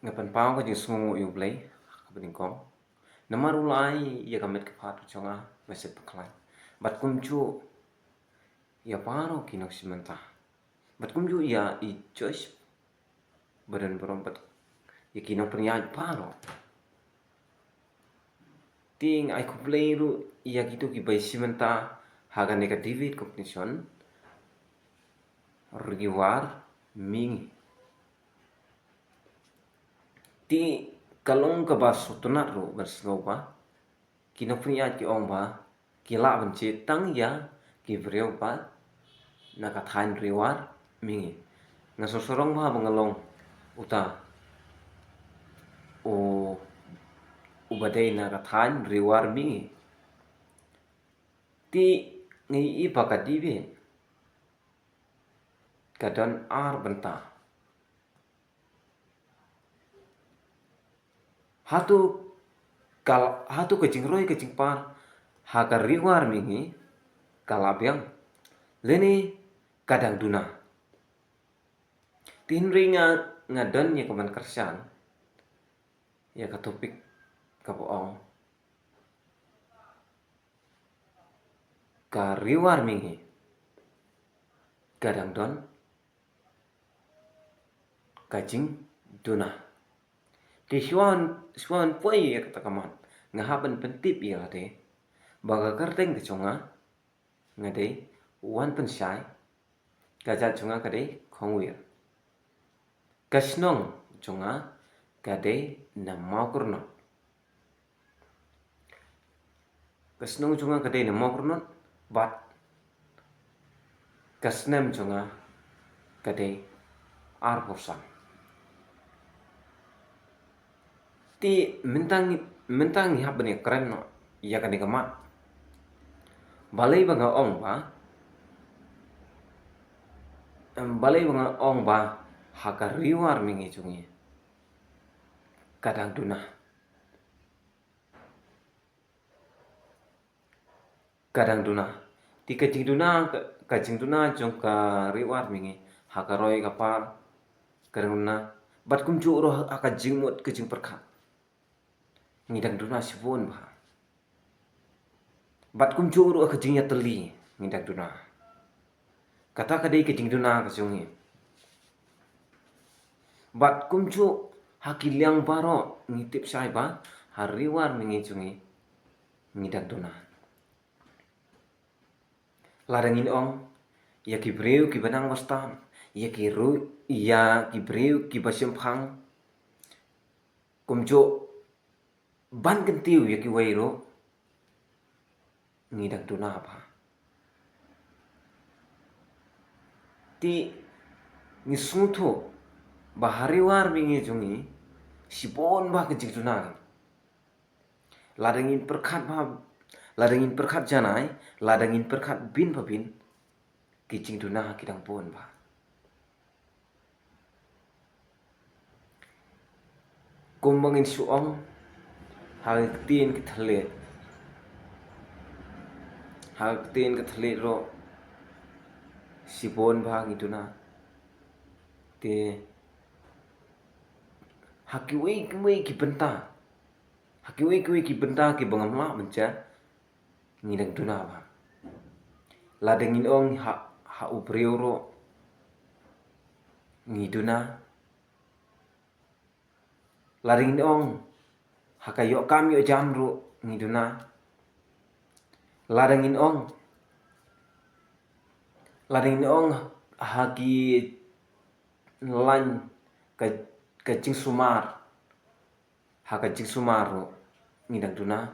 Ngapan pau ka jing sungu yu blai ka bening kong. Namar ulai ya kamet ka patu chonga meset paklai. Bat kum chu ya paro kinok simenta. Bat kum chu ya I choice badan berompat ya kinok pernyaj paro. Ting ai ku blai ru ya gitu ki bai simenta haga negativit cognition riwar mingi. Ti kalong ka ba sotonat ro berslo ba kinok pernyaj ki ong ba kila benci tang ya ki vreo ba nakathain riwar mingi. Ngasosorong ba bangalong uta o ubadai nakathain riwar mingi. Ti ngi ipa kadibe kadon ar benta. Hatu kecing roi kecing par haka riwar mingi kalabyang leni kadang duna. Tin ringa ngadon ya kaman kersan ya ka topik ka boong ka riwar mingi kadang don kacing duna. Di suan poi ya kata kaman ngahaban pentip ya kate baga karteng kechonga ngade wan pensai kaja chonga kade khongwir kasnong chonga kade na maukurno kasnong chonga kade na maukurno bat kasnem chonga kade arposan. Ti mentang hab bani keren no ya kani kamat balai banga ong ba haka riwar mingi chungi kadang duna ti kacing duna jong ka riwar mingi haka roi kapar karena bat kum chu ro haka jingmut kacing perkha ngidang duna sibun ba bat kum chu ro kacing ya teli ngidang duna kata kadai kacing duna kachungi bat kum chu hakiliang baro ngitip sai ba hariwar mingi chungi ngidang duna ladangin ong ya ki breu ki banang wastam ya ki breu ki basim phang kum chu ban kentiu ya ki wairo ngidang duna ba ti ngisutho bahariwar mingi jungi sipon ba kecik duna ladangin perkhat janai ladangin perkhat bin babin kicing duna kidang pon ba kumbangin suong hal tin kethalet ro sipon ba ngiduna te hakiwei ki benta ki bangamla benca ngidang duna ba ladangin ong ha ubreu ro ngiduna ladangin ong hakayo kam yo jam ro ngiduna ladangin ong haki lan kacing sumar hakacing sumar ro ngidang duna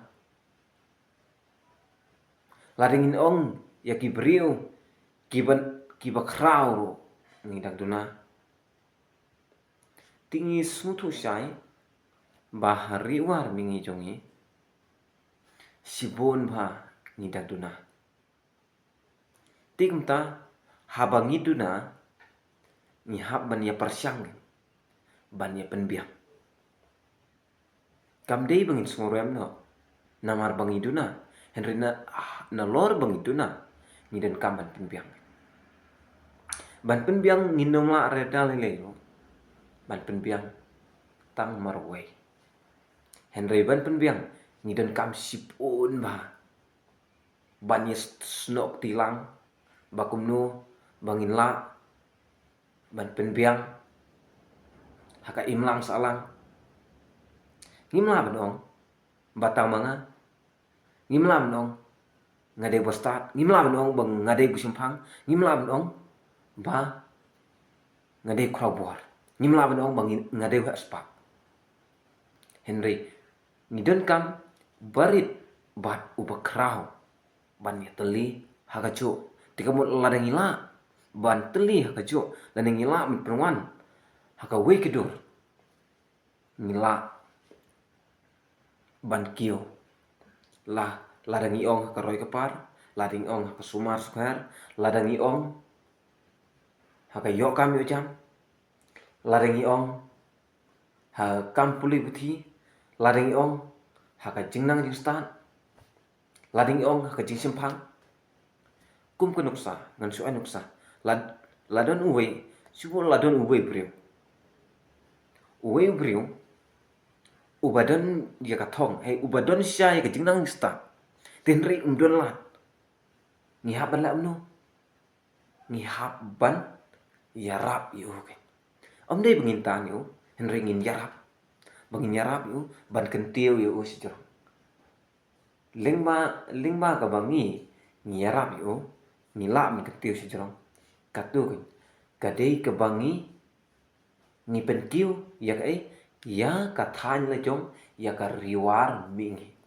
ladangin ong ya ki breu ki bakrau ro ngidang duna tingi sutu sai bahariwar mingi jongi sibon ba ngidang duna tingta habangi duna ngihab ban ya persyang ban ya penbiang kamdei bangin sungorem no namar bangi duna henry na lor bangi duna ngidan kam ban penbiang nginom la reda lele ban penbiang tang marway. Henry ban penbiang ngidon kam sipun ba. Ban yes snok tilang bakumnu bangin la ban penbiang haka imlang salang ngimla benong batang manga ngimla benong ngade bostat ngimla benong bang ngade busimpang ngimla benong ba ngade krabor ngimla benong bang ngade waspa. Henry ngidon kam barit bat ubakrau ban ya teli hakacu tikamut ladang ila ban teli hakacu ladang ila mit perwan haka we kedur ngila ban kio lah ladang iong haka roy kepar ladang iong haka sumar sukar ladang iong haka yo kam yo jam ladang iong ha kam puli buthi ladang iong haka jingnang jingstan ladang iong haka jingsimpang kum ke nuksa ngan suai nuksa ladon uwe subo ladon uwe brio ubadon dia katong hey ubadon syai ke jingnang sta tenri undon lat ngihap ban la umno ngihap ban yarap yu ke omdei bengin tan yu henry ngin yarap bangin yarap yu ban kentiu yu sijro lingma ka bangi ngiyarap yu ngila mi kentiu sijro katu ke kadei ke bangi ngi pentiu ya ka ya ka than le jong ya ka riwar mingi